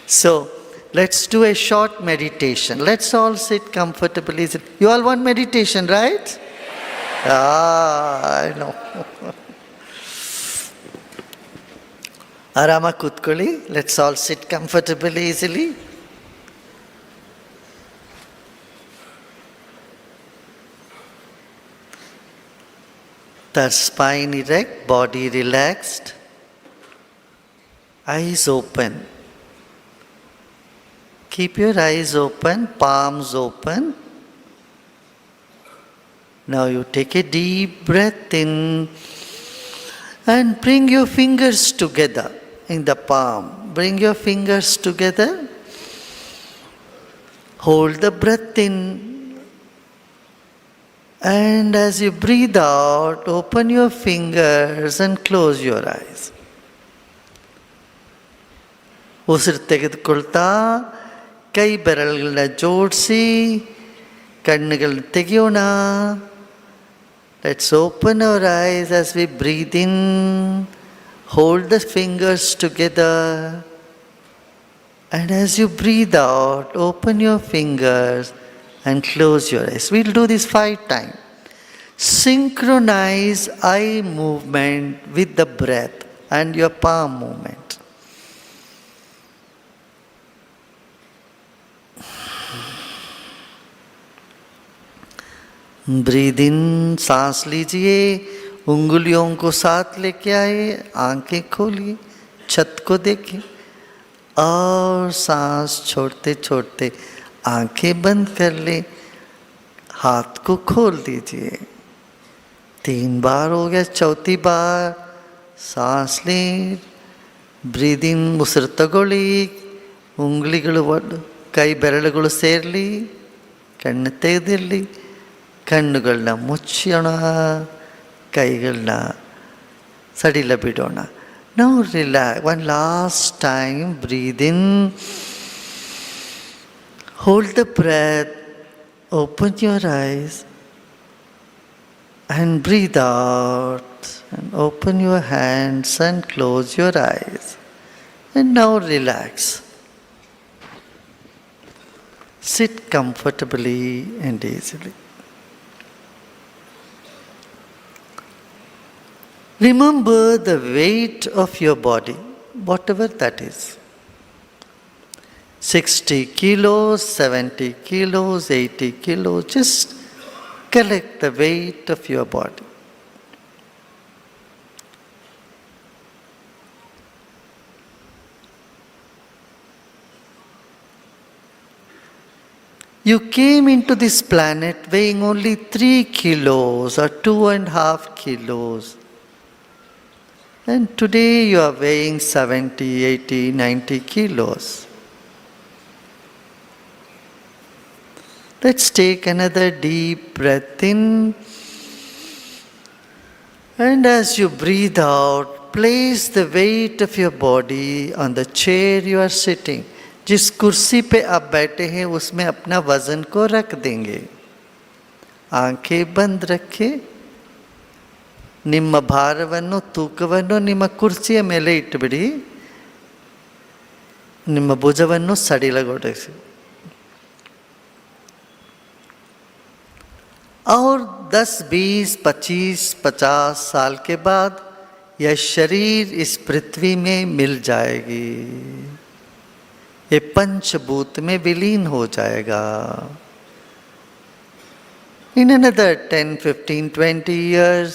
So, let's do a short meditation. Let's all sit comfortably. You all want meditation, right? I know. Arama kutkoli. Let's all sit comfortably, easily. The spine erect, body relaxed, eyes open. Keep your eyes open, palms open. Now you take a deep breath in and bring your fingers together in the palm. Bring your fingers together. Hold the breath in. And as you breathe out, open your fingers and close your eyes. ಉಸಿರು ತೆಗೆದುಕೊಳ್ತಾ ಕೈ ಬೆರಳುಗಳನ್ನ ಜೋಡಿಸಿ ಕಣ್ಣುಗಳನ್ನ ತೆಗೆಯೋಣ. Let's open our eyes as we breathe in. Hold the fingers together. And as you breathe out, open your fingers and close your eyes. We'll do this 5 times. Synchronize eye movement with the breath and your palm movement. Breathe in, सांस लीजिए, उंगलियों को साथ लेके आए, आंखें खोलिए, छत को देखिए और सांस छोड़ते छोड़ते आंखें बंद कर ले, हाथ को खोल दीजिए. 3 बार हो गया. 4थी बार सांस लें. ಬ್ರೀದ್ ಇನ್, ಉಸಿರು ತಗೊಳ್ಳಿ, ಉಂಗ್ಲಿಗಳು ಕೈ ಬೆರಳುಗಳು ಸೇರಲಿ, ಕಣ್ಣು ತೆಗೆದಿರಲಿ, ಕಣ್ಣುಗಳನ್ನ ಮುಚ್ಚೋಣ, ಕೈಗಳನ್ನ ಸಡಿಲ ಬಿಡೋಣ. Now relax. 1 last time. Breathe in, hold the breath, open your eyes and breathe out and open your hands and close your eyes. And now relax. Sit comfortably and easily. Remember the weight of your body, whatever that is. 60 kilos, 70 kilos, 80 kilos, just collect the weight of your body. You came into this planet weighing only 3 kilos or 2.5 kilos. And today you are weighing 70, 80, 90 kilos. Let's take another deep breath in. And as you breathe out, place the weight of your body on the chair you are sitting. जिस कुर्सी पे आप बैठे हैं उसमें अपना वजन को रख देंगे. आंखें बंद रखे. ನಿಮ್ಮ ಭಾರವನ್ನು, ತೂಕವನ್ನು ನಿಮ್ಮ ಕುರ್ಚಿಯ ಮೇಲೆ ಇಟ್ಟುಬಿಡಿ. ನಿಮ್ಮ ಭುಜವನ್ನು ಸಡಿಲಗೊಳಿಸಿ. और 10, 20, 25, 50 साल के बाद यह शरीर इस पृथ्वी में मिल जाएगी. ये पंचभूत में विलीन हो जाएगा. In another 10, 15, 20 years,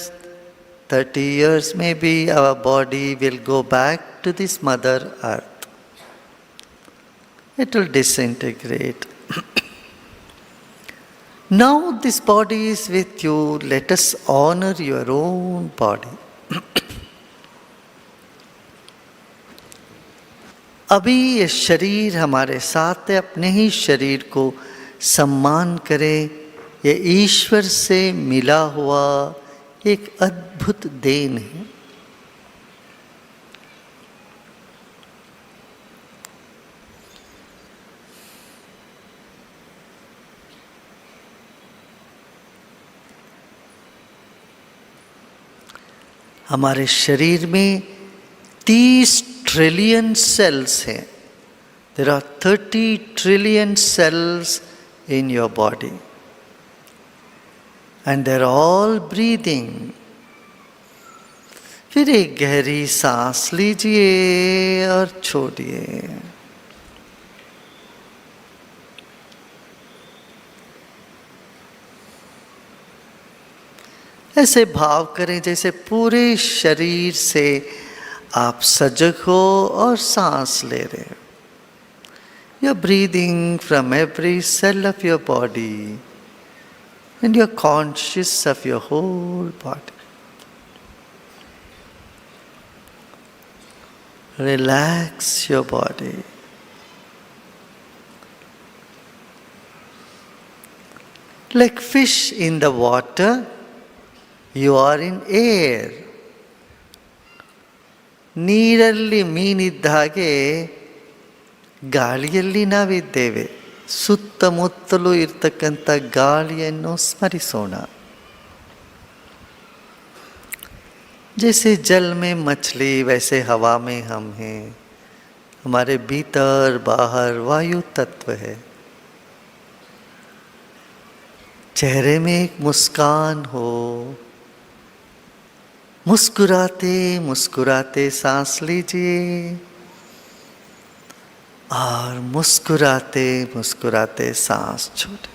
30 years maybe, our body will go back to this Mother Earth. It will disintegrate. Now this body is with you. Let us honor your own body. अभी ये शरीर हमारे साथ है. अपने ही शरीर को सम्मान करें. ये ईश्वर से मिला हुआ एक अद्भुत देन है. हमारे शरीर में 30 ट्रिलियन सेल्स हैं. There are 30 trillion cells in your body. And they're all breathing. फिर एक गहरी सांस लीजिए और छोड़िए। ऐसे भाव करें जैसे पूरे शरीर से आप सजग हो और सांस ले रहे हो। You're breathing from every cell of your body and you're conscious of your whole body. Relax your body. Like fish in the water, you are in air. ನೀರಲ್ಲಿ ಮೀನಿದ್ದ ಹಾಗೆ ಗಾಳಿಯಲ್ಲಿ ನಾವಿದ್ದೇವೆ. ಸುತ್ತಮುತ್ತಲೂ ಇರ್ತಕ್ಕಂಥ ಗಾಳಿಯನ್ನು ಸ್ಮರಿಸೋಣ. जैसे जल में मछली वैसे हवा में हम हैं. हमारे भीतर बाहर वायु तत्व है. चेहरे में एक मुस्कान हो. मुस्कुराते मुस्कुराते सांस लीजिए और मुस्कुराते मुस्कुराते सांस छोड़े.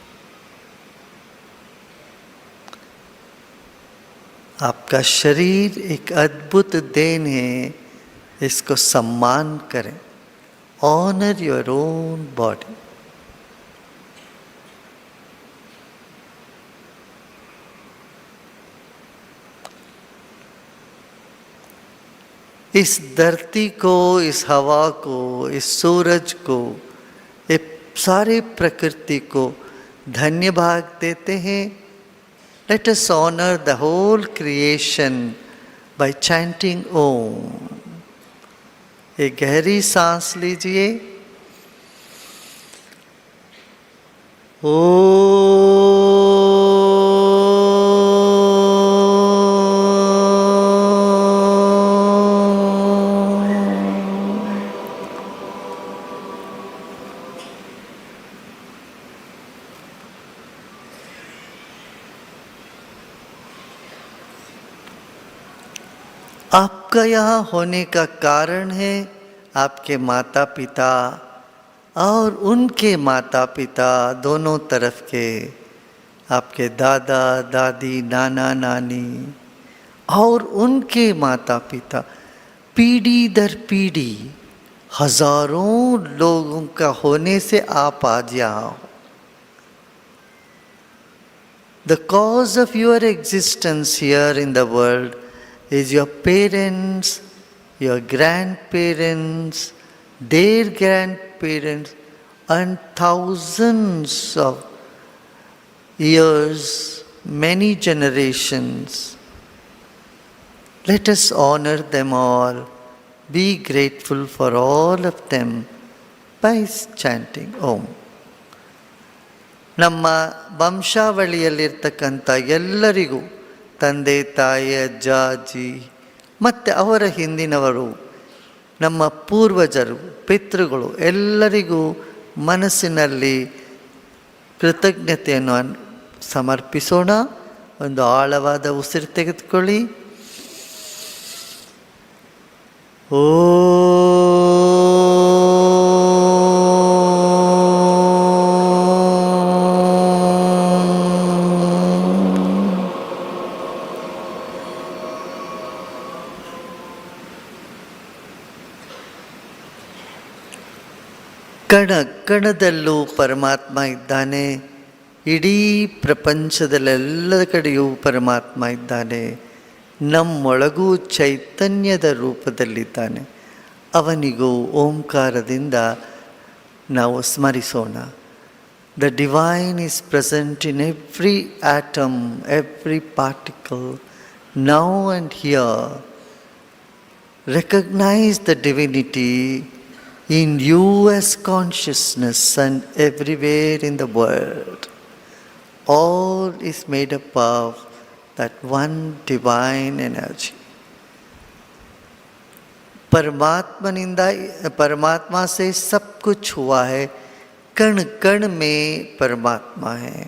आपका शरीर एक अद्भुत देन है, इसको सम्मान करें. Honour your own body. इस धरती को, इस हवा को, इस सूरज को, इस सारे प्रकृति को धन्यवाद देते हैं. Let us honor the whole creation by chanting Om. एक गहरी सांस लीजिए. आपका यहाँ होने का कारण है आपके माता पिता और उनके माता पिता दोनों तरफ के, आपके दादा दादी नाना नानी और उनके माता पिता, पीढ़ी दर पीढ़ी हजारों लोगों का होने से आप आज यहाँ हो. The cause of your existence here in the world is your parents, your grandparents, their grandparents, and thousands of years, many generations. Let us honor them all, be grateful for all of them by chanting Om. ನಮ್ಮ ವಂಶಾವಳಿಯಲ್ಲಿರ್ತಕ್ಕಂಥ ಎಲ್ಲರಿಗೂ, ತಂದೆ ತಾಯಿ ಅಜ್ಜ ಅಜ್ಜಿ ಮತ್ತು ಅವರ ಹಿಂದಿನವರು, ನಮ್ಮ ಪೂರ್ವಜರು ಪಿತೃಗಳು ಎಲ್ಲರಿಗೂ ಮನಸ್ಸಿನಲ್ಲಿ ಕೃತಜ್ಞತೆಯನ್ನು ಸಮರ್ಪಿಸೋಣ. ಒಂದು ಆಳವಾದ ಉಸಿರು ತೆಗೆದುಕೊಳ್ಳಿ. ಓ ಕಣ ಕಣದಲ್ಲೂ ಪರಮಾತ್ಮ ಇದ್ದಾನೆ. ಇಡೀ ಪ್ರಪಂಚದಲ್ಲೆಲ್ಲ ಕಡೆಯೂ ಪರಮಾತ್ಮ ಇದ್ದಾನೆ. ನಮ್ಮೊಳಗೂ ಚೈತನ್ಯದ ರೂಪದಲ್ಲಿದ್ದಾನೆ. ಅವನಿಗೂ ಓಂಕಾರದಿಂದ ನಾವು ಸ್ಮರಿಸೋಣ. The divine is present in every atom, every particle, now and here. Recognise the divinity in you as consciousness and everywhere in the world. All is made up of that one divine energy. परमात्मा से सब कुछ हुआ है, कण कण में परमात्मा है।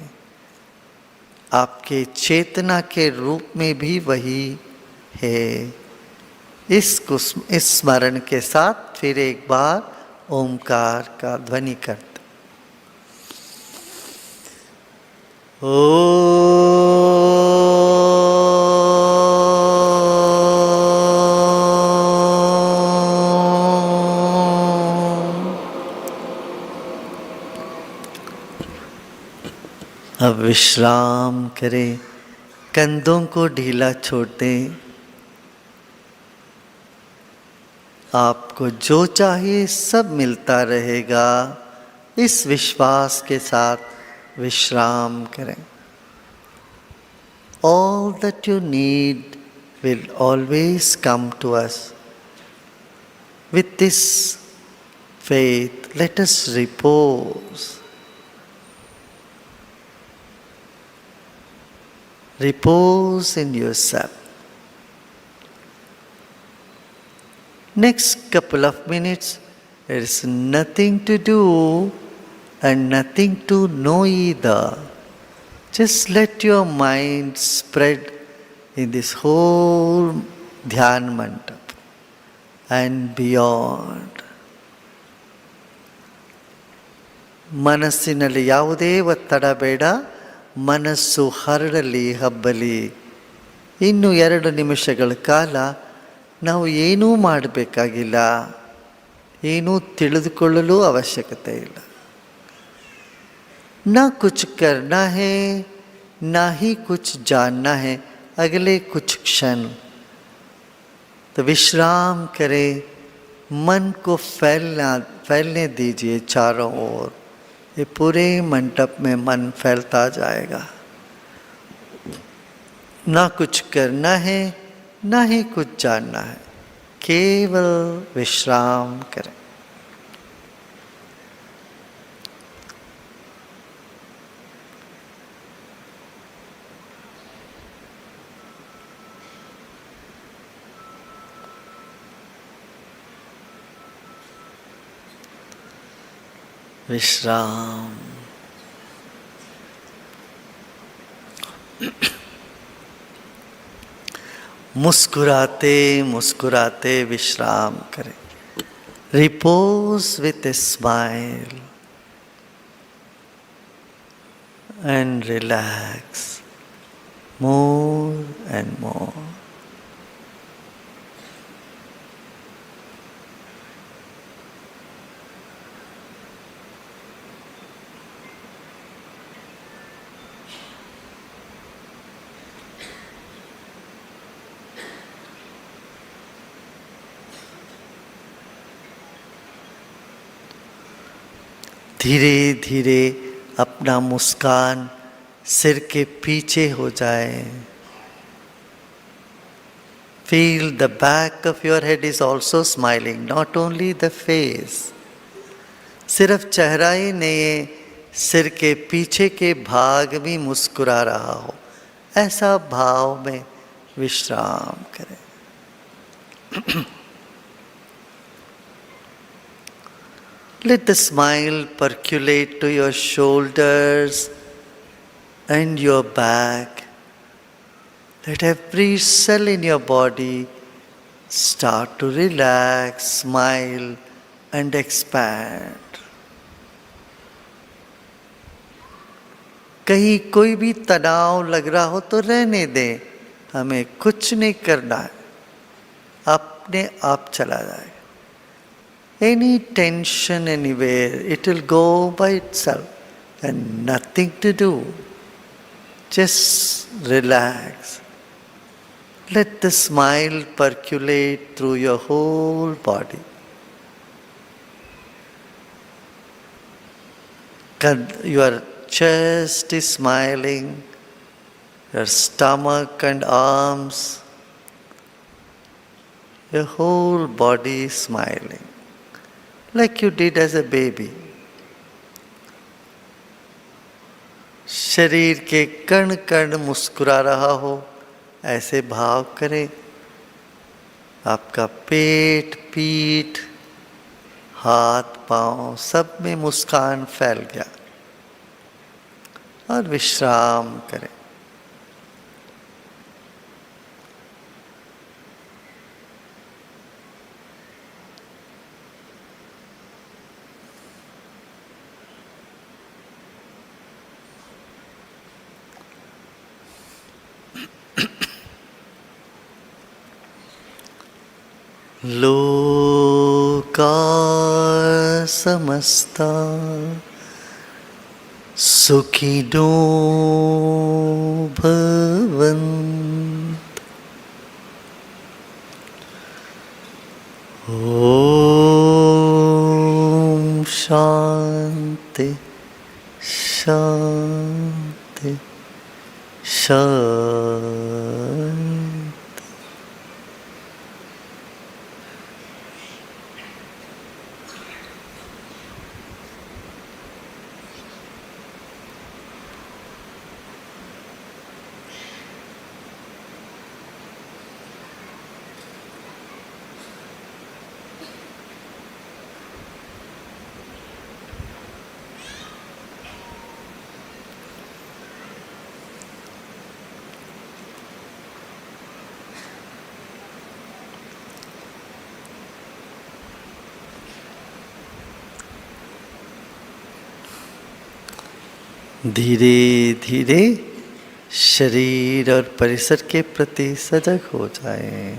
आपके चेतना के रूप में भी वही है। इसको इस स्मरण के साथ फिर एक बार ओमकार का ध्वनि करते। अब विश्राम करें, कंधों को ढीला छोड़ दें। आपको जो चाहिए सब मिलता रहेगा, इस विश्वास के साथ विश्राम करें। All that you need will always come to us. With this faith, let us repose. Repose in yourself. Next couple of minutes, there is nothing to do and nothing to know either. Just let your mind spread in this whole Dhyan Mandap and beyond. ಮನಸ್ಸಿನಲ್ಲಿ ಯಾವುದೇ ಒತ್ತಡ ಬೇಡ, ಮನಸ್ಸು ಹರಡಲಿ, ಹಬ್ಬಲಿ. ಇನ್ನು 2 ನಿಮಿಷಗಳ ಕಾಲ ನಾವು ಏನೂ ಮಾಡಬೇಕಾಗಿಲ್ಲ, ಏನೂ ತಿಳಿದುಕೊಳ್ಳಲು ಅವಶ್ಯಕತೆ ಇಲ್ಲ. ना कुछ करना है, ना ही कुछ जानना है अगले कुछ क्षण. तो विश्राम करें, मन को फैलने दीजिए चारों ओर. ये पूरे मंडप में मन फैलता जाएगा. ना कुछ करना है, ना ही कुछ जानना है, केवल विश्राम करें. विश्राम. मुस्कुराते मुस्कुराते विश्राम करें. Repose with a smile and relax more and more. धीरे धीरे अपना मुस्कान सिर के पीछे हो जाए. Feel the back of your head is also smiling, not only the face. सिर्फ चेहरा ही नहीं है, सिर के पीछे के भाग भी मुस्कुरा रहा हो, ऐसा भाव में विश्राम करें. Let the smile percolate to your shoulders and your back. Let every cell in your body start to relax, smile and expand. कहीं कोई भी तनाव लग रहा हो तो रहने दें, हमें कुछ नहीं करना है, अपने आप चला जाएगा. Any tension anywhere, it will go by itself and nothing to do. Just relax. Let the smile percolate through your whole body. Your chest is smiling, your stomach and arms, your whole body is smiling. Like you did as a baby. शरीर के कण कण मुस्कुरा रहा हो, ऐसे भाव करें. आपका पेट, पीठ, हाथ, पांव सब में मुस्कान फैल गया। और विश्राम करें। लोका समस्ता सुखिनो भवन्तु। ओम शांति शांति शांति। धीरे धीरे शरीर और परिसर के प्रति सजग हो जाएं।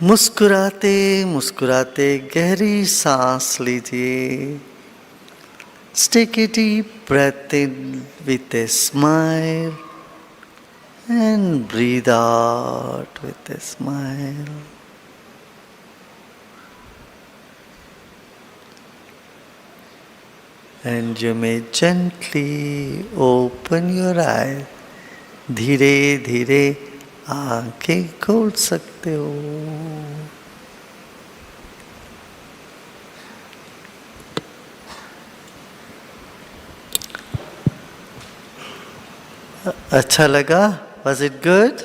मुस्कुराते मुस्कुराते गहरी सांस लीजिए। Take a deep breath in with a smile and breathe out with a smile. And you may gently open your eyes. धीरे धीरे आंखें खोल सकते हो। अच्छा लगा? Was it good?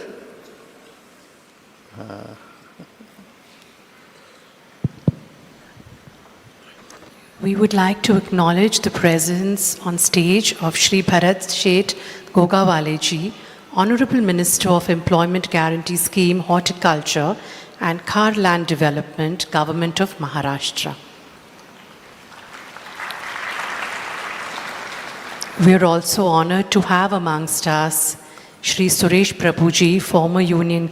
We would like to acknowledge the presence on stage of Shri Bharat Sheth Gogawale ji, Honorable Minister of Employment Guarantee Scheme, Horticulture and Khar Land Development, Government of Maharashtra. We are also honored to have amongst us Shri Suresh Prabhuji, former Union